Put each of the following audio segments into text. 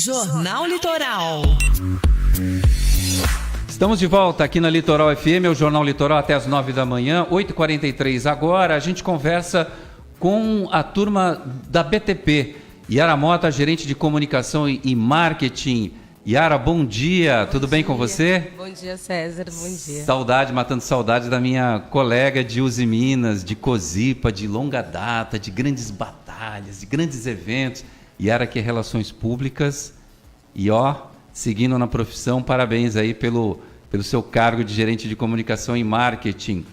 Jornal Litoral. Estamos de volta aqui na Litoral FM, é o Jornal Litoral até as 9 da manhã, 8h43 agora. A gente conversa com a turma da BTP. Yara Mota, gerente de comunicação e marketing. Yara, bom dia, tudo bem com você? Bom dia, César, bom dia. Saudade, matando saudade da minha colega de Uzi Minas, de Cozipa, de longa data, de grandes batalhas, de grandes eventos. Yara, que é Relações Públicas e seguindo na profissão, parabéns aí pelo seu cargo de gerente de comunicação e marketing.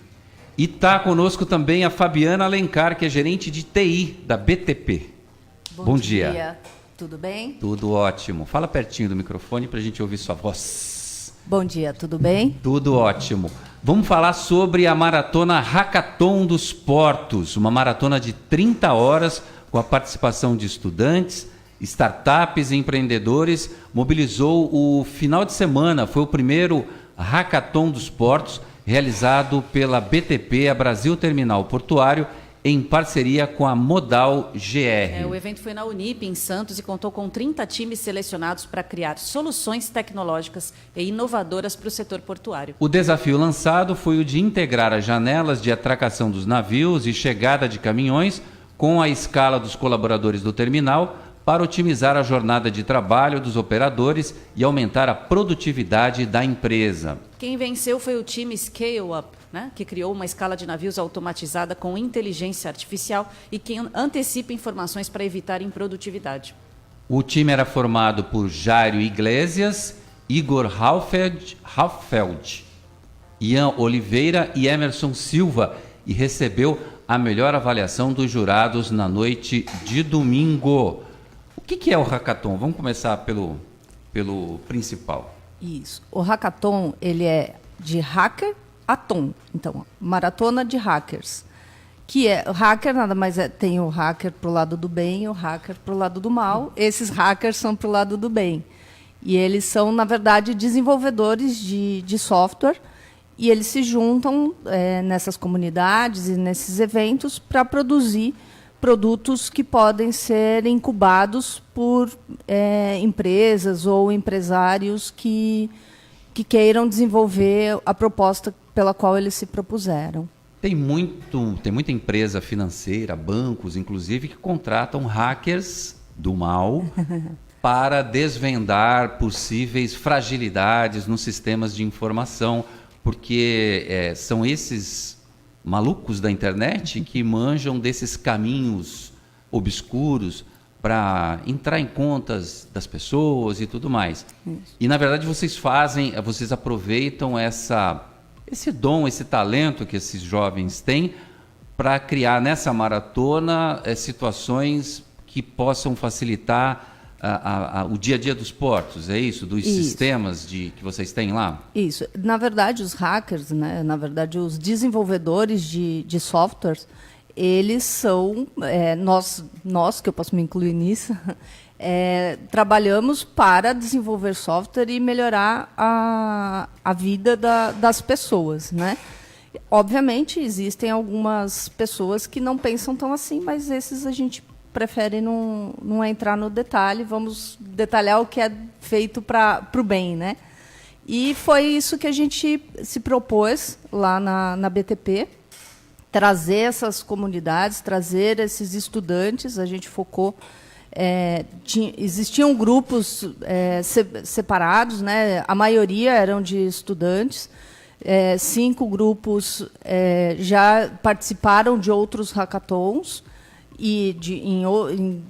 E está conosco também a Fabiana Alencar, que é gerente de TI da BTP. Bom dia. Tudo bem? Tudo ótimo. Fala pertinho do microfone para a gente ouvir sua voz. Bom dia, tudo bem? Tudo ótimo. Vamos falar sobre a Maratona Hackathon dos Portos, uma maratona de 30 horas com a participação de estudantes, startups e empreendedores. Mobilizou o final de semana, foi o primeiro Hackathon dos Portos, realizado pela BTP, a Brasil Terminal Portuário, em parceria com a Modal GR. O evento foi na Unip, em Santos, e contou com 30 times selecionados para criar soluções tecnológicas e inovadoras para o setor portuário. O desafio lançado foi o de integrar as janelas de atracação dos navios e chegada de caminhões com a escala dos colaboradores do terminal para otimizar a jornada de trabalho dos operadores e aumentar a produtividade da empresa. Quem venceu foi o time Scale Up, que criou uma escala de navios automatizada com inteligência artificial e que antecipa informações para evitar improdutividade. O time era formado por Jairo Iglesias, Igor Halfeld, Ian Oliveira e Emerson Silva e recebeu a melhor avaliação dos jurados na noite de domingo. O que é o Hackathon? Vamos começar pelo principal. Isso. O Hackathon, ele é de hacker-athon. Então, maratona de hackers. Que é, o hacker nada mais é, tem o hacker pro lado do bem e o hacker pro lado do mal. Esses hackers são pro lado do bem. E eles são, na verdade, desenvolvedores de software. E eles se juntam nessas comunidades e nesses eventos para produzir produtos que podem ser incubados por empresas ou empresários que queiram desenvolver a proposta pela qual eles se propuseram. Tem muita empresa financeira, bancos, inclusive, que contratam hackers do mal para desvendar possíveis fragilidades nos sistemas de informação, porque são esses malucos da internet que manjam desses caminhos obscuros para entrar em contas das pessoas e tudo mais. Isso. E, na verdade, vocês aproveitam esse dom, esse talento que esses jovens têm para criar nessa maratona situações que possam facilitar o dia a dia dos portos, é isso? Dos sistemas que vocês têm lá? Isso. Na verdade, os hackers, os desenvolvedores de softwares, eles são, nós, que eu posso me incluir nisso, trabalhamos para desenvolver software e melhorar a vida das pessoas, né? Obviamente, existem algumas pessoas que não pensam tão assim, mas esses a gente prefere não entrar no detalhe, vamos detalhar o que é feito para o bem, né? E foi isso que a gente se propôs lá na BTP, trazer essas comunidades, trazer esses estudantes. A gente focou, existiam grupos separados, né? A maioria eram de estudantes, 5 grupos já participaram de outros hackathons, e em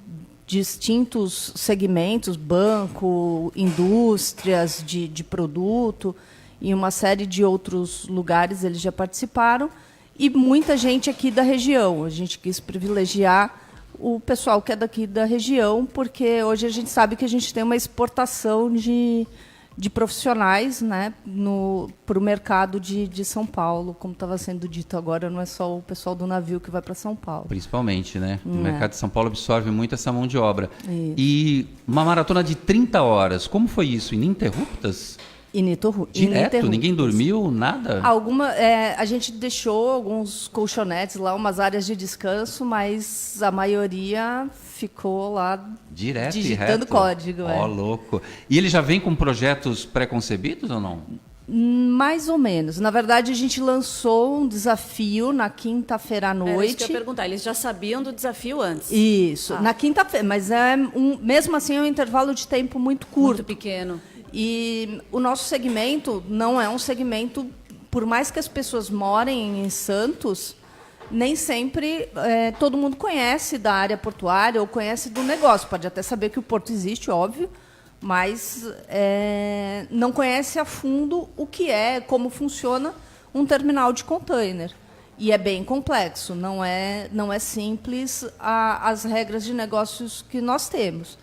distintos segmentos, banco, indústrias de produto, e uma série de outros lugares eles já participaram, e muita gente aqui da região. A gente quis privilegiar o pessoal que é daqui da região, porque hoje a gente sabe que a gente tem uma exportação de profissionais, né, para o mercado de São Paulo, como estava sendo dito agora, não é só o pessoal do navio que vai para São Paulo. Principalmente, né? O mercado de São Paulo absorve muito essa mão de obra. Isso. E uma maratona de 30 horas, como foi isso? Ininterruptas? Direto? Ninguém dormiu? Nada? A gente deixou alguns colchonetes lá, umas áreas de descanso, mas a maioria ficou lá Direto digitando e reto? código. Louco. E ele já vem com projetos pré-concebidos ou não? Mais ou menos. Na verdade, a gente lançou um desafio na quinta-feira à Era isso noite. que eu ia perguntar. Eles já sabiam do desafio antes? Isso, na quinta-feira, mas mesmo assim é um intervalo de tempo muito curto. Muito pequeno. E o nosso segmento não é um segmento, por mais que as pessoas morem em Santos, nem sempre todo mundo conhece da área portuária ou conhece do negócio. Pode até saber que o porto existe, óbvio, mas não conhece a fundo o que é, como funciona um terminal de container. E é bem complexo, não é simples as regras de negócios que nós temos.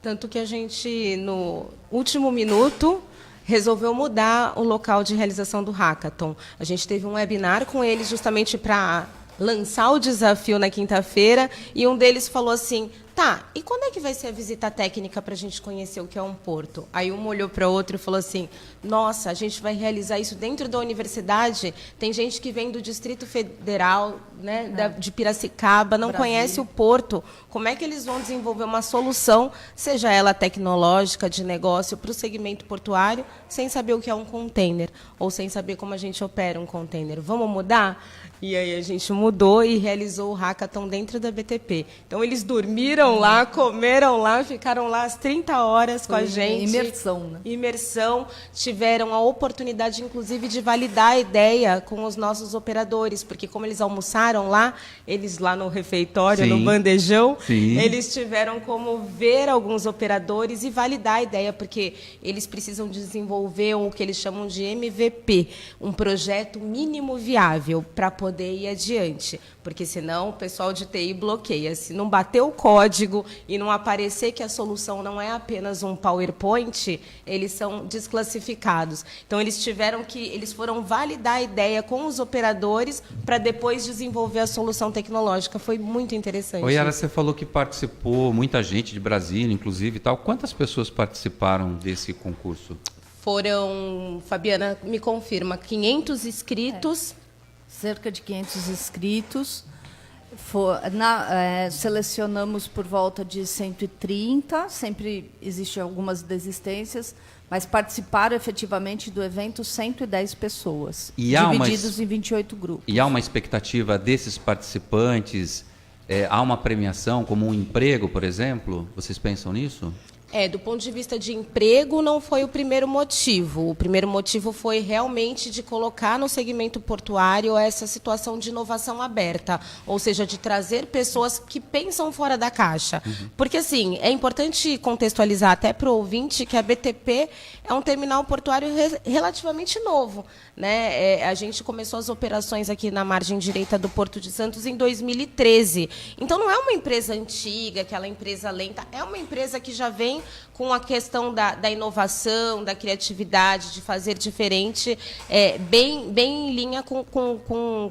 Tanto que a gente, no último minuto, resolveu mudar o local de realização do hackathon. A gente teve um webinar com eles justamente para lançar o desafio na quinta-feira, e um deles falou assim: tá, e quando é que vai ser a visita técnica para a gente conhecer o que é um porto? Aí um olhou para o outro e falou assim: nossa, a gente vai realizar isso dentro da universidade? Tem gente que vem do Distrito Federal, né, de Piracicaba, não conhece o porto. Como é que eles vão desenvolver uma solução, seja ela tecnológica, de negócio, para o segmento portuário, sem saber o que é um container, ou sem saber como a gente opera um container? Vamos mudar? E aí a gente mudou e realizou o hackathon dentro da BTP. Então, eles dormiram lá, comeram lá, ficaram lá as 30 horas com a gente. Imersão, né? Imersão. Tiveram a oportunidade, inclusive, de validar a ideia com os nossos operadores, porque como eles almoçaram lá, eles lá no refeitório, Sim. no bandejão, Sim. eles tiveram como ver alguns operadores e validar a ideia, porque eles precisam desenvolver o que eles chamam de MVP, um projeto mínimo viável para poder ir adiante, porque senão o pessoal de TI bloqueia. Se não bater o código e não aparecer que a solução não é apenas um PowerPoint, eles são desclassificados. Então, eles foram validar a ideia com os operadores para depois desenvolver a solução tecnológica. Foi muito interessante. Oi, Yara, você falou que participou, muita gente de Brasília, inclusive, e tal. Quantas pessoas participaram desse concurso? Foram, Fabiana, me confirma, 500 inscritos. Cerca de 500 inscritos. Selecionamos por volta de 130, sempre existem algumas desistências, mas participaram efetivamente do evento 110 pessoas, divididos em 28 grupos. E há uma expectativa desses participantes, há uma premiação como um emprego, por exemplo? Vocês pensam nisso? Do ponto de vista de emprego, não foi o primeiro motivo. O primeiro motivo foi realmente de colocar no segmento portuário essa situação de inovação aberta, ou seja, de trazer pessoas que pensam fora da caixa. Porque, assim, é importante contextualizar até para o ouvinte que a BTP é um terminal portuário relativamente novo, né? A gente começou as operações aqui na margem direita do Porto de Santos em 2013. Então, não é uma empresa antiga, aquela empresa lenta, é uma empresa que já vem com a questão da inovação, da criatividade, de fazer diferente, bem em linha com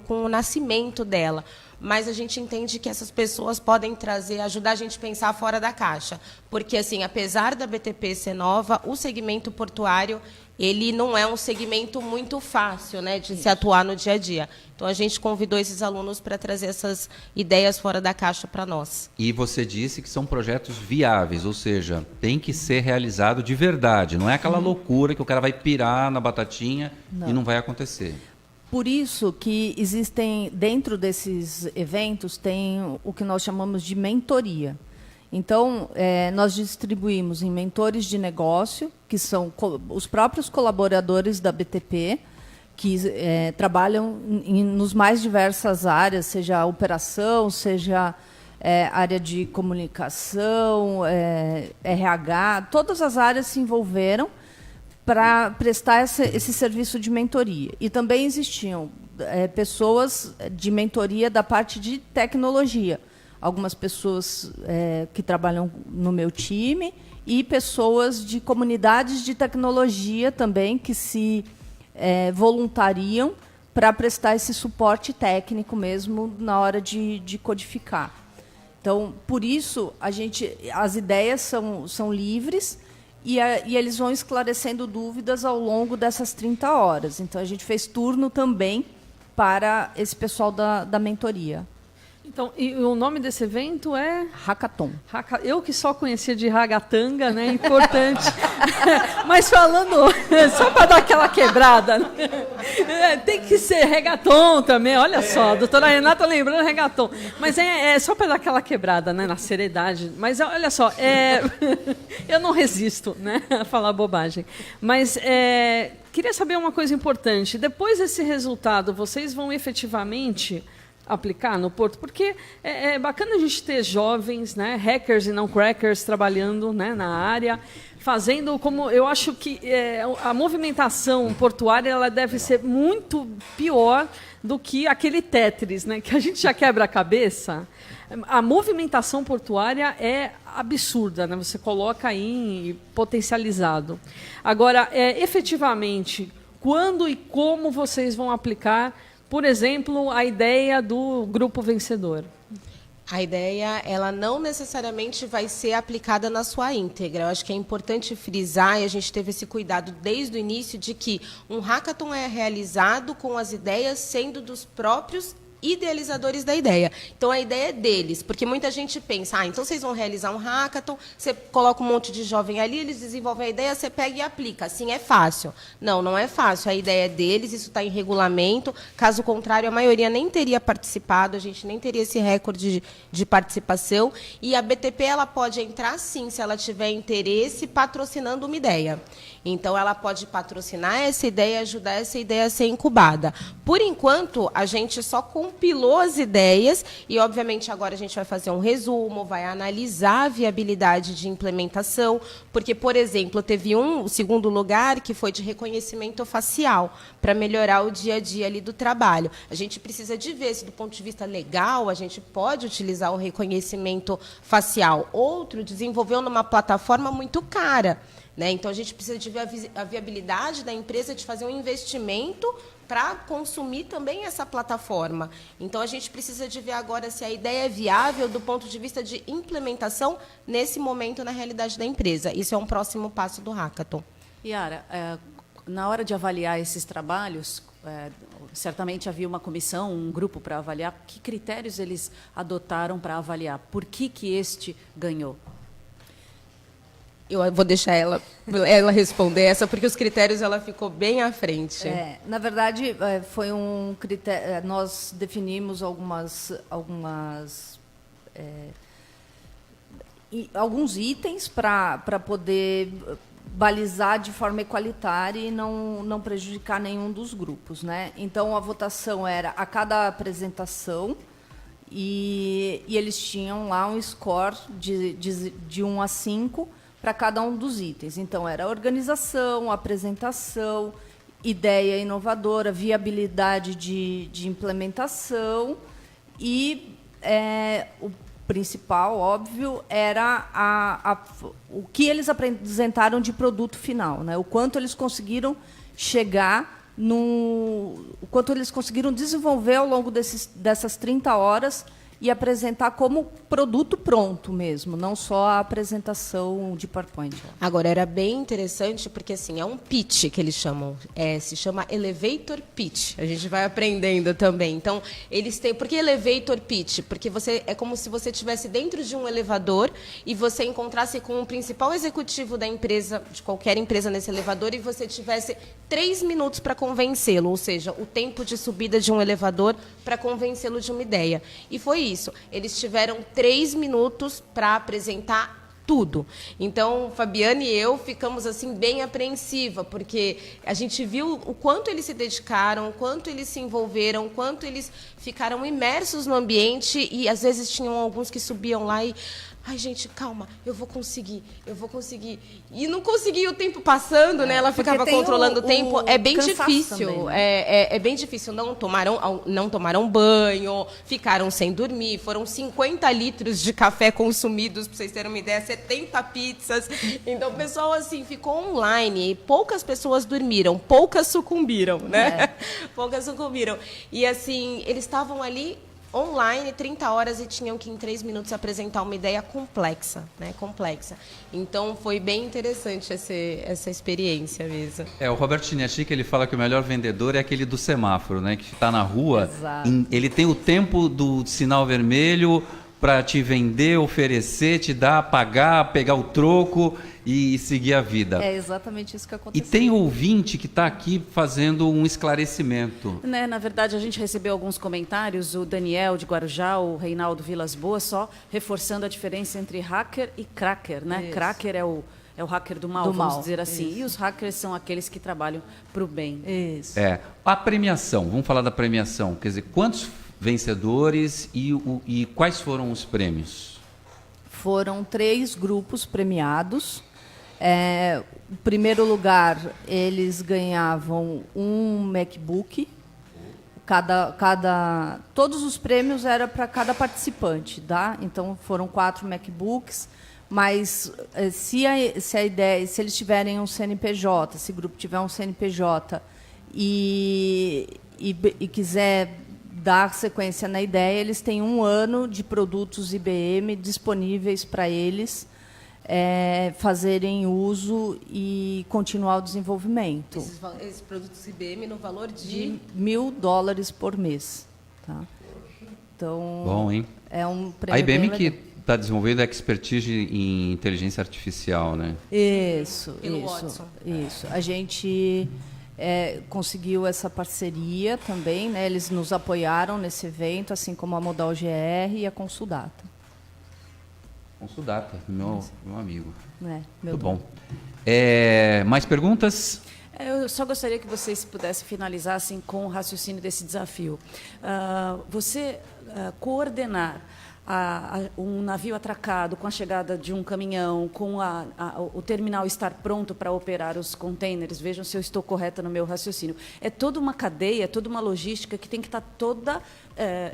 o nascimento dela. Mas a gente entende que essas pessoas podem ajudar a gente a pensar fora da caixa. Porque, assim, apesar da BTP ser nova, o segmento portuário, ele não é um segmento muito fácil, né, de se atuar no dia a dia. Então, a gente convidou esses alunos para trazer essas ideias fora da caixa para nós. E você disse que são projetos viáveis, ou seja, tem que ser realizado de verdade. Não é aquela loucura que o cara vai pirar na batatinha e não vai acontecer. Por isso que existem, dentro desses eventos, tem o que nós chamamos de mentoria. Então, nós distribuímos em mentores de negócio, que são os próprios colaboradores da BTP, que trabalham nos mais diversas áreas, seja a operação, seja área de comunicação, RH, todas as áreas se envolveram para prestar esse serviço de mentoria. E também existiam pessoas de mentoria da parte de tecnologia. Algumas pessoas que trabalham no meu time e pessoas de comunidades de tecnologia também que se voluntariam para prestar esse suporte técnico mesmo na hora de codificar. Então, por isso, as ideias são livres e eles vão esclarecendo dúvidas ao longo dessas 30 horas. Então, a gente fez turno também para esse pessoal da mentoria. Então, e o nome desse evento é? Hackathon. Eu que só conhecia de ragatanga, né? Importante. Mas falando, só para dar aquela quebrada, né? Tem que ser reggaeton também. Olha só, a doutora Renata lembrando reggaeton. Mas é só para dar aquela quebrada, né? Na seriedade. Mas olha só, eu não resisto, né? A falar bobagem. Mas queria saber uma coisa importante. Depois desse resultado, vocês vão efetivamente aplicar no Porto, porque é bacana a gente ter jovens, né, hackers e não crackers trabalhando, né, na área, fazendo como eu acho que a movimentação portuária ela deve ser muito pior do que aquele Tetris, né, que a gente já quebra a cabeça. A movimentação portuária é absurda, né? Você coloca aí potencializado. Agora, efetivamente, quando e como vocês vão aplicar, por exemplo, a ideia do grupo vencedor? A ideia, ela não necessariamente vai ser aplicada na sua íntegra. Eu acho que é importante frisar, e a gente teve esse cuidado desde o início, de que um hackathon é realizado com as ideias sendo dos próprios idealizadores da ideia. Então, a ideia é deles, porque muita gente pensa, então vocês vão realizar um hackathon, você coloca um monte de jovem ali, eles desenvolvem a ideia, você pega e aplica. Assim é fácil. Não, não é fácil. A ideia é deles, isso está em regulamento. Caso contrário, a maioria nem teria participado, a gente nem teria esse recorde de participação. E a BTP ela pode entrar, sim, se ela tiver interesse, patrocinando uma ideia. Então, ela pode patrocinar essa ideia e ajudar essa ideia a ser incubada. Por enquanto, a gente só compilou as ideias e, obviamente, agora a gente vai fazer um resumo, vai analisar a viabilidade de implementação, porque, por exemplo, teve o segundo lugar que foi de reconhecimento facial, para melhorar o dia a dia ali do trabalho. A gente precisa de ver se, do ponto de vista legal, a gente pode utilizar o reconhecimento facial. Outro desenvolveu numa plataforma muito cara. Então, a gente precisa de ver a viabilidade da empresa de fazer um investimento para consumir também essa plataforma. Então, a gente precisa de ver agora se a ideia é viável do ponto de vista de implementação nesse momento na realidade da empresa. Isso é um próximo passo do Hackathon. Yara, na hora de avaliar esses trabalhos, certamente havia uma comissão, um grupo para avaliar. Que critérios eles adotaram para avaliar? Por que este ganhou? Eu vou deixar ela responder essa, porque os critérios ela ficou bem à frente. Na verdade, foi um critério. Nós definimos alguns itens para poder balizar de forma equalitária e não prejudicar nenhum dos grupos, né? Então, a votação era a cada apresentação e eles tinham lá um score de 1 a 5 para cada um dos itens. Então, era organização, apresentação, ideia inovadora, viabilidade de implementação e o principal, óbvio, era o que eles apresentaram de produto final, né? O quanto eles conseguiram chegar o quanto eles conseguiram desenvolver ao longo dessas 30 horas e apresentar como produto pronto mesmo, não só a apresentação de PowerPoint. Agora, era bem interessante, porque assim, é um pitch que eles chamam, se chama Elevator Pitch. A gente vai aprendendo também. Então, eles têm... Por que Elevator Pitch? Porque é como se você estivesse dentro de um elevador e você encontrasse com o principal executivo da empresa, de qualquer empresa nesse elevador, e você tivesse 3 minutos para convencê-lo, ou seja, o tempo de subida de um elevador para convencê-lo de uma ideia. E foi isso. Eles tiveram 3 minutos para apresentar tudo. Então, Fabiane e eu ficamos assim bem apreensiva, porque a gente viu o quanto eles se dedicaram, o quanto eles se envolveram, o quanto eles ficaram imersos no ambiente e, às vezes, tinham alguns que subiam lá e... Ai, gente, calma, eu vou conseguir. E não conseguia, o tempo passando, né? Ela ficava controlando o tempo. É bem difícil. Também, né? É bem difícil. Não tomaram banho, ficaram sem dormir. Foram 50 litros de café consumidos, para vocês terem uma ideia, 70 pizzas. Então, o pessoal, assim, ficou online. E poucas pessoas dormiram, poucas sucumbiram, né? Poucas sucumbiram. E, assim, eles estavam ali online, 30 horas, e tinham que, em 3 minutos, apresentar uma ideia complexa, né? Complexa. Então, foi bem interessante essa experiência mesmo. O Robert Chiniachik, ele fala que o melhor vendedor é aquele do semáforo, né? Que está na rua, ele tem o tempo do sinal vermelho para te vender, oferecer, te dar, pagar, pegar o troco e seguir a vida. É exatamente isso que E aconteceu. tem ouvinte que está aqui fazendo um esclarecimento. Né, na verdade, a gente recebeu alguns comentários, o Daniel de Guarujá, o Reinaldo Vilas Boas, só reforçando a diferença entre hacker e cracker. Né? Isso. Cracker é o hacker do mal, Do vamos mal, dizer assim. isso. E os hackers são aqueles que trabalham para o bem. Isso. A premiação, vamos falar da premiação. Quer dizer, quantos vencedores e quais foram os prêmios? Foram 3 grupos premiados. O primeiro lugar, eles ganhavam um MacBook. Todos os prêmios eram para cada participante, tá? Então, foram 4 MacBooks. Mas se eles tiverem um CNPJ, se o grupo tiver um CNPJ e quiser dar sequência na ideia, eles têm 1 ano de produtos IBM disponíveis para eles fazerem uso e continuar o desenvolvimento. Esses produtos IBM no valor de $1.000 por mês. Tá? Então, Bom, hein? é um prêmio A IBM bem que legal. está desenvolvendo expertise em inteligência artificial, né? Isso. Pelo Watson. Isso. A gente conseguiu essa parceria também, né? Eles nos apoiaram nesse evento, assim como a Modal GR e a Consudata. Consudata, meu amigo. Né? Muito bom. Mais perguntas? Eu só gostaria que vocês pudessem finalizar assim, com o raciocínio desse desafio. Você coordenar um navio atracado com a chegada de um caminhão, com o terminal estar pronto para operar os contêineres, vejam se eu estou correta no meu raciocínio. É toda uma cadeia, toda uma logística que tem que estar toda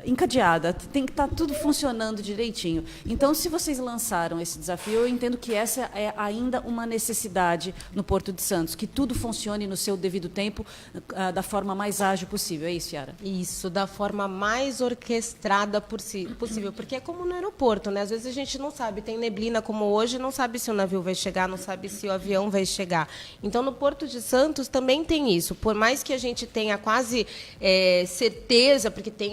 encadeada, tem que estar tudo funcionando direitinho. Então, se vocês lançaram esse desafio, eu entendo que essa é ainda uma necessidade no Porto de Santos, que tudo funcione no seu devido tempo, da forma mais ágil possível. É isso, Yara? Isso, da forma mais orquestrada possível, porque é como no aeroporto, né? Às vezes a gente não sabe, tem neblina como hoje, não sabe se o navio vai chegar, não sabe se o avião vai chegar. Então, no Porto de Santos também tem isso. Por mais que a gente tenha quase certeza, porque tem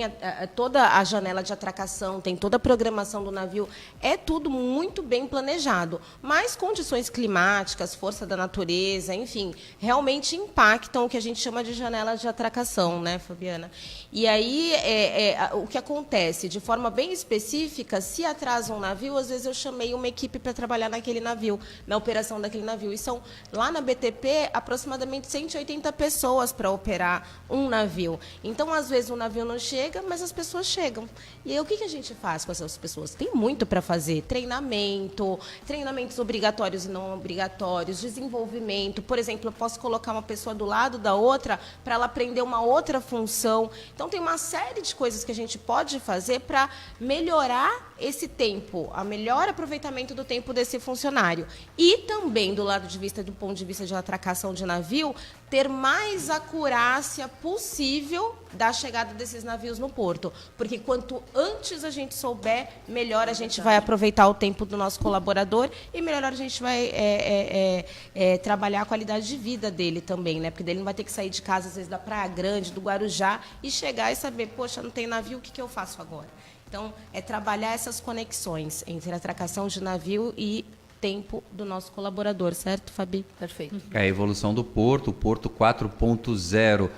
toda a janela de atracação, tem toda a programação do navio, é tudo muito bem planejado. Mas condições climáticas, força da natureza, enfim, realmente impactam o que a gente chama de janela de atracação, né, Fabiana? E aí, o que acontece, de forma bem específica, se atrasa um navio, às vezes eu chamei uma equipe para trabalhar naquele navio, na operação daquele navio. E são, lá na BTP, aproximadamente 180 pessoas para operar um navio. Então, às vezes, o navio não chega, mas as pessoas chegam. E aí, o que a gente faz com essas pessoas? Tem muito para fazer. Treinamentos obrigatórios e não obrigatórios, desenvolvimento. Por exemplo, eu posso colocar uma pessoa do lado da outra para ela aprender uma outra função. Então, tem uma série de coisas que a gente pode fazer para melhorar esse tempo, a melhor aproveitamento do tempo desse funcionário. E também, do ponto de vista de atracação de navio, ter mais acurácia possível da chegada desses navios no porto. Porque quanto antes a gente souber, melhor a gente vai aproveitar o tempo do nosso colaborador e melhor a gente vai trabalhar a qualidade de vida dele também, né? Porque ele não vai ter que sair de casa, às vezes, da Praia Grande, do Guarujá, e chegar e saber, poxa, não tem navio, o que eu faço agora? Então, é trabalhar essas conexões entre a atracação de navio e tempo do nosso colaborador, certo, Fabi? Perfeito. É a evolução do Porto, o Porto 4.0.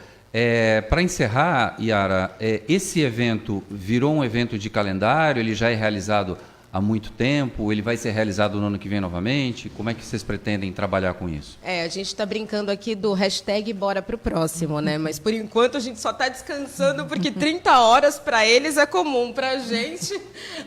Para encerrar, Yara, esse evento virou um evento de calendário? Ele já é realizado há muito tempo? Ele vai ser realizado no ano que vem novamente? Como é que vocês pretendem trabalhar com isso? A gente está brincando aqui do hashtag bora pro próximo, né? Mas, por enquanto, a gente só está descansando, porque 30 horas para eles é comum. Para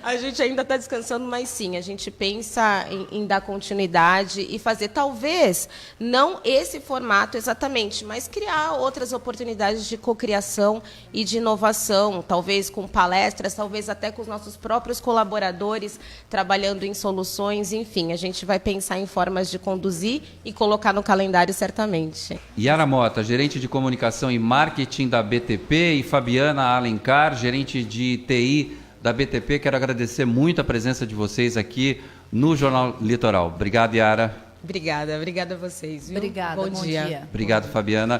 a gente ainda está descansando, mas sim, a gente pensa em dar continuidade e fazer, talvez, não esse formato exatamente, mas criar outras oportunidades de cocriação e de inovação, talvez com palestras, talvez até com os nossos próprios colaboradores, mais, trabalhando em soluções, enfim, a gente vai pensar em formas de conduzir e colocar no calendário certamente. Yara Mota, gerente de comunicação e marketing da BTP, e Fabiana Alencar, gerente de TI da BTP. Quero agradecer muito a presença de vocês aqui no Jornal Litoral. Obrigado, Yara. Obrigada a vocês. Viu? Obrigada, Bom dia. Obrigado, Fabiana.